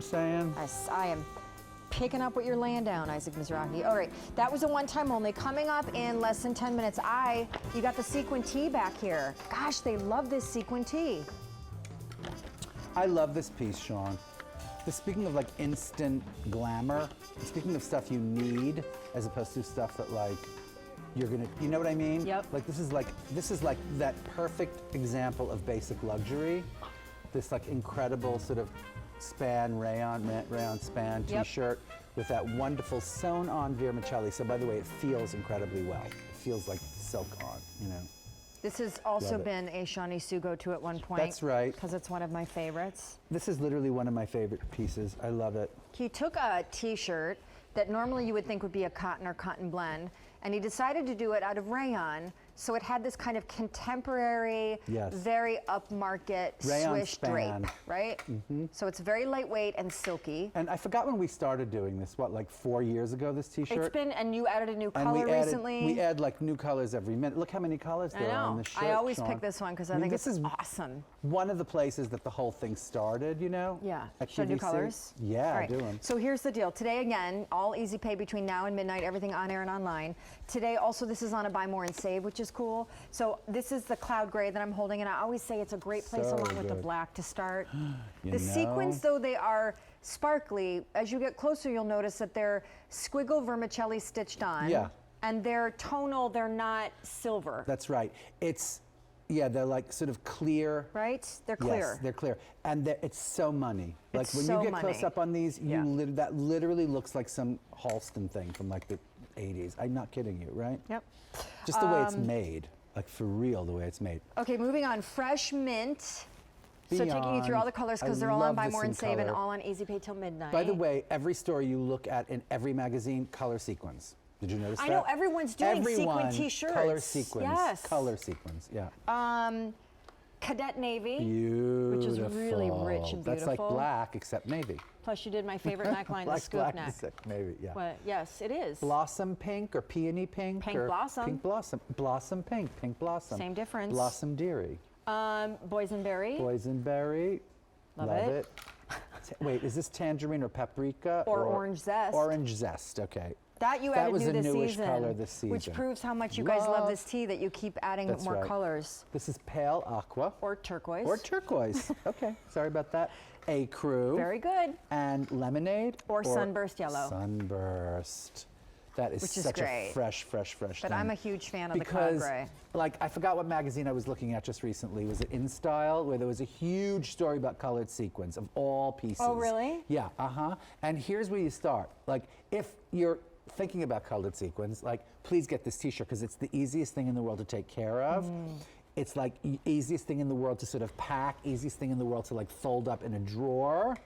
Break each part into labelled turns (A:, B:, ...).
A: I'm saying?
B: I am picking up what you're laying down, Isaac Mizrahi. All right, that was a one-time only. Coming up in less than 10 minutes, you got the sequin tee back here. Gosh, they love this sequin tee.
A: I love this piece, Shawn. Speaking of like instant glamour, speaking of stuff you need as opposed to stuff that like you're gonna, you know what I mean?
B: Yep.
A: Like this is like that perfect example of basic luxury. This like incredible sort of span rayon span t-shirt with that wonderful sewn on vermicelli. So by the way, it feels incredibly well. It feels like silk on, you know.
B: This has also been a Shawn go-to at one point.
A: That's right.
B: Because it's one of my favorites.
A: This is literally one of my favorite pieces. I love it.
B: He took a t-shirt that normally you would think would be a cotton or cotton blend, and he decided to do it out of rayon, so it had this kind of contemporary, very upmarket
A: rayon
B: swish
A: span.
B: drape, right? So it's very lightweight and silky.
A: And I forgot when we started doing this, what, like 4 years ago, this t-shirt?
B: It's been, and you added a new color recently.
A: We add like new colors every minute. Look how many colors there are on this shirt,
B: I always
A: Shawn.
B: pick this one because I think it's awesome.
A: One of the places that the whole thing started, you know?
B: Yeah.
A: At
B: Should I do
A: QVC.
B: colors?
A: Yeah,
B: all right.
A: do them.
B: So here's the deal. Today, again, all easy pay between now and midnight, everything on air and online. Today, also, this is on a buy more and save, which is cool. So this is the cloud gray that I'm holding, and I always say it's a great place along with the black to start. The sequins, though, they are sparkly. As you get closer, you'll notice that they're squiggle vermicelli stitched on.
A: Yeah.
B: And they're tonal, they're not silver.
A: That's right. Yeah, they're like sort of clear.
B: Right? They're clear.
A: Yes, they're clear. And it's so money. Like
B: It's
A: when
B: so
A: you get
B: money.
A: close up on these, that literally looks like some Halston thing from like the 80s. I'm not kidding you, right?
B: Yep.
A: Just the way it's made. Like for real, the way it's made.
B: Okay, moving on. Fresh mint. So taking you through all the colors because they're all on Buy More and Save and all on Easy Pay till midnight.
A: By the way, every store you look at in every magazine, color sequins. Did you notice that?
B: I know everyone's doing sequin t-shirts.
A: Color sequins.
B: Yes.
A: Color sequins, yeah.
B: Cadet navy.
A: Beautiful.
B: Which is really rich and beautiful.
A: That's like black except navy.
B: Plus you did my favorite neckline, the scoop
A: black
B: neck.
A: Except navy, yeah.
B: Well, yes, it is.
A: Blossom pink or peony pink?
B: Pink
A: or
B: blossom.
A: Pink blossom. Blossom pink, pink blossom.
B: Same difference.
A: Blossom dearie.
B: Boysenberry.
A: Boysenberry.
B: Love
A: it. Wait, is this tangerine or paprika?
B: Or orange zest.
A: Orange zest, okay.
B: That you
A: that
B: added
A: was
B: new
A: a
B: this
A: newish
B: season,
A: color this season.
B: which proves how much you guys love this tea that you keep adding more colors.
A: This is pale aqua.
B: Or turquoise.
A: Or turquoise. Okay, sorry about that. Ecru.
B: Very good.
A: And lemonade.
B: Or sunburst yellow.
A: Sunburst. That is such
B: great.
A: a fresh
B: But
A: thing.
B: I'm a huge fan of the cloud gray.
A: Like, I forgot what magazine I was looking at just recently. Was it In Style? Where there was a huge story about colored sequins of all pieces.
B: Oh, really?
A: Yeah, And here's where you start. Like, if you're thinking about colored sequins, like, please get this t-shirt because it's the easiest thing in the world to take care of. It's like easiest thing in the world to sort of pack, easiest thing in the world to like fold up in a drawer.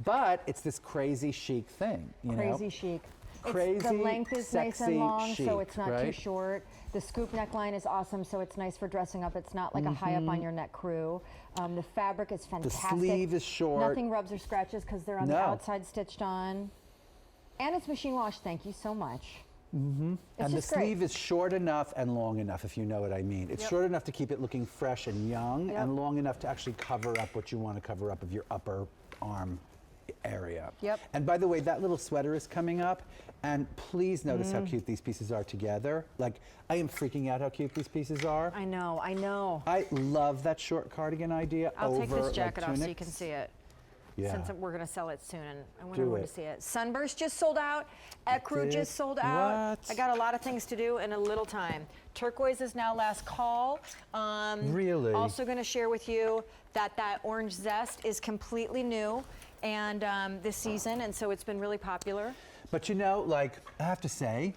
A: But it's this crazy chic thing, you know?
B: Crazy chic.
A: Crazy,
B: the length is nice and long,
A: chic,
B: so it's not
A: right?
B: too short. The scoop neckline is awesome, so it's nice for dressing up. It's not like a high up on your neck crew. The fabric is fantastic.
A: The sleeve is short.
B: Nothing rubs or scratches because they're on the outside stitched on. And it's machine washed, thank you so much.
A: And the sleeve is short enough and long enough, if you know what I mean. It's short enough to keep it looking fresh and young, and long enough to actually cover up what you want to cover up of your upper arm area. And by the way, that little sweater is coming up, and please notice how cute these pieces are together. Like, I am freaking out how cute these pieces are.
B: I know, I know.
A: I love that short cardigan idea.
B: I'll take this jacket off so you can see it.
A: Yeah.
B: Since we're going to sell it soon, and I want everyone to see it. Sunburst just sold out. Ecru just sold out. I got a lot of things to do in a little time. Turquoise is now last call.
A: Really?
B: Also going to share with you that orange zest is completely new and this season, and so it's been really popular.
A: But you know, like, I have to say,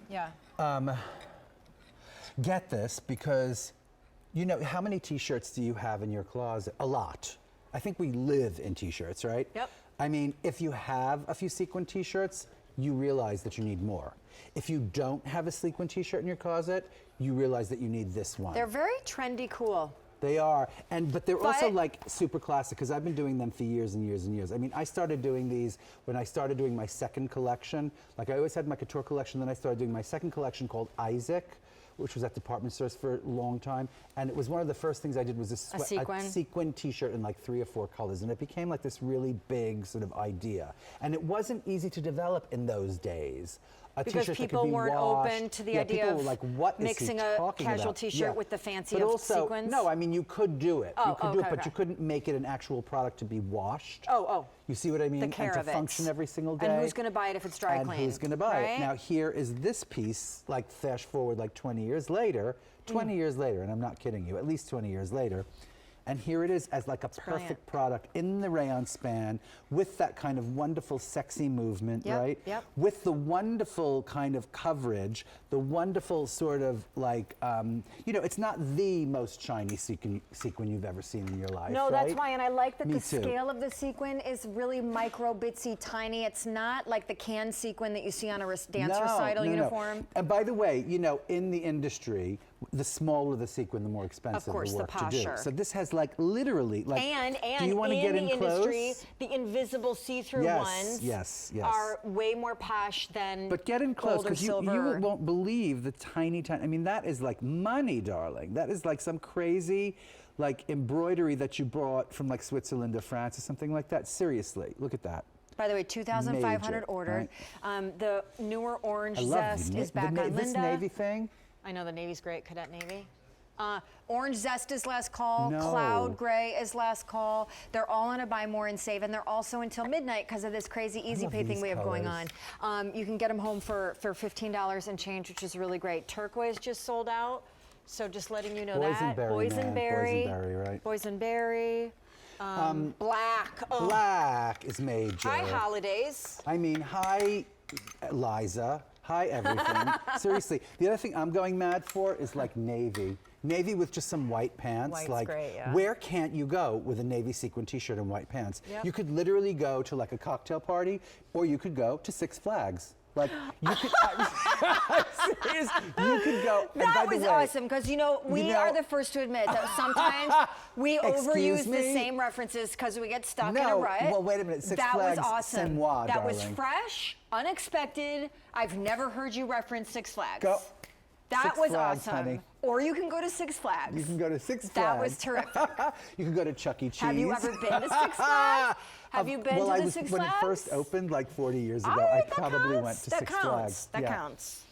A: get this, because you know, how many t-shirts do you have in your closet? A lot. I think we live in t-shirts, right?
B: Yep.
A: I mean, if you have a few sequin t-shirts, you realize that you need more. If you don't have a sequin t-shirt in your closet, you realize that you need this one.
B: They're very trendy cool.
A: They are, but they're also like super classic, because I've been doing them for years and years and years. I mean, I started doing these when I started doing my second collection. Like, I always had my couture collection, then I started doing my second collection called Isaac, which was at department stores for a long time. And it was one of the first things I did was a sequin t-shirt in like 3 or 4 colors. And it became like this really big sort of idea. And it wasn't easy to develop in those days.
B: Because people weren't open to the idea of
A: like, what is
B: mixing a casual t-shirt with the fancy
A: but also,
B: sequins.
A: No, I mean, you could do it. You could do it, but
B: okay.
A: you couldn't make it an actual product to be washed.
B: Oh.
A: You see what I mean?
B: The care
A: and to
B: of
A: function every single day.
B: And who's going to buy it if it's dry
A: and
B: clean?
A: Who's going to buy
B: right?
A: it? Now, here is this piece, like flash forward like 20 years later, 20 years later, and I'm not kidding you, at least 20 years later. And here it is as like a perfect product in the rayon span with that kind of wonderful sexy movement, right?
B: Yep.
A: With the wonderful kind of coverage, the wonderful sort of like, you know, it's not the most shiny sequin you've ever seen in your life.
B: No,
A: right?
B: that's why, and I like that
A: Me
B: the
A: too.
B: scale of the sequin is really micro, bitsy, tiny. It's not like the can sequin that you see on a dance recital uniform.
A: And by the way, you know, in the industry, the smaller the sequin, the more expensive
B: Of course,
A: the work
B: the
A: to do.
B: posher.
A: So this has like literally like.
B: And
A: do you want to get
B: in the
A: close?
B: industry, the invisible see-through ones
A: yes.
B: are way more posh than
A: But get in close
B: because
A: you won't believe the tiny. I mean, that is like money, darling. That is like some crazy, like embroidery that you brought from like Switzerland or France or something like that. Seriously, look at that.
B: By the way, 2,500 ordered.
A: Right?
B: The newer orange
A: I love
B: zest
A: you.
B: is back on Linda.
A: This navy thing.
B: I know the navy's great, Cadet Navy. Orange Zest is last call.
A: No.
B: Cloud Gray is last call. They're all on a buy more and save, and they're also until midnight because of this crazy easy pay thing we have going on. You can get them home for $15 and change, which is really great. Turquoise just sold out, so just letting you know that.
A: Boysenberry, right?
B: Boysenberry. Black. Oh.
A: Black is major.
B: Hi, holidays.
A: I mean, hi, Liza. Hi, everything. Seriously, the other thing I'm going mad for is like navy. Navy with just some white pants.
B: White's
A: like,
B: great, yeah.
A: where can't you go with a navy sequin t-shirt and white pants?
B: Yep.
A: You could literally go to like a cocktail party, or you could go to Six Flags. Like, you could, serious, you could go.
B: That was awesome, because you know, we are the first to admit that sometimes we overuse the same references because we get stuck in a rut.
A: Well, wait a minute. Six
B: that
A: Flags,
B: was awesome.
A: c'est moi,
B: that
A: darling.
B: was fresh, unexpected. I've never heard you reference Six Flags.
A: Go.
B: That
A: Six
B: was
A: Flags,
B: awesome.
A: honey.
B: Or you can go to Six Flags.
A: You can go to Six Flags.
B: That was terrific.
A: You can go to Chuck E. Cheese.
B: Have you ever been to Six Flags? Have you been to the Six Flags?
A: When it first opened, like 40 years ago,
B: Right,
A: I probably went to Six Flags.
B: That counts.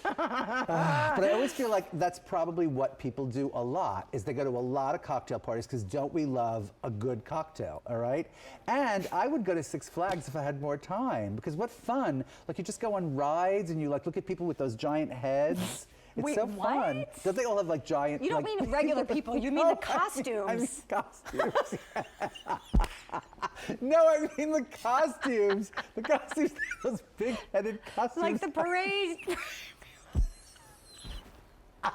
A: But I always feel like that's probably what people do a lot, is they go to a lot of cocktail parties, because don't we love a good cocktail, all right? And I would go to Six Flags if I had more time, because what fun. Like, you just go on rides and you like look at people with those giant heads. It's
B: Wait,
A: so fun.
B: what?
A: Don't they all have like giant?
B: You don't
A: like,
B: mean regular people, you mean the costumes.
A: I mean costumes. No, I mean the costumes. The costumes, those big-headed costumes.
B: Like the parade.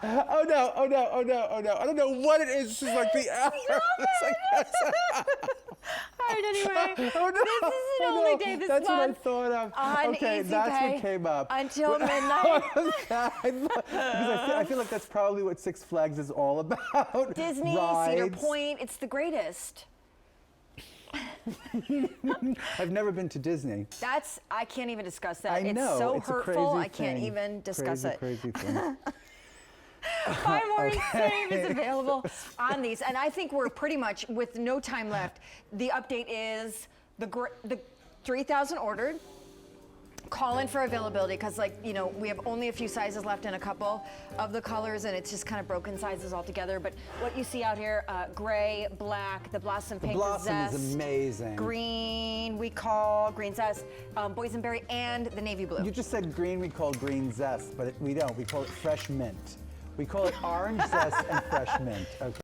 A: Oh no, oh no, oh no, oh no. I don't know what it is. It's just like the hour.
B: All right, anyway.
A: Oh, no.
B: This is an only day this
A: That's
B: month.
A: what I thought of.
B: On
A: Okay,
B: Easy
A: that's
B: Pay
A: what came up.
B: until midnight.
A: Because I feel like that's probably what Six Flags is all about.
B: Disney,
A: Rides.
B: Cedar Point, it's the greatest.
A: I've never been to Disney.
B: I can't even discuss that.
A: I know.
B: It's so
A: it's
B: hurtful,
A: a crazy
B: I can't
A: thing.
B: even discuss it.
A: Crazy thing.
B: Buy more and save is available on these. And I think we're pretty much, with no time left, the update is the 3,000 ordered. Call in for availability, because, like, you know, we have only a few sizes left in a couple of the colors, and it's just kind of broken sizes altogether. But what you see out here, gray, black, the blossom pink,
A: The blossom
B: zest,
A: is amazing.
B: green, we call green zest, boysenberry, and the navy blue.
A: You just said green, we call green zest, but we don't. We call it fresh mint. We call it orange zest and fresh mint. Okay.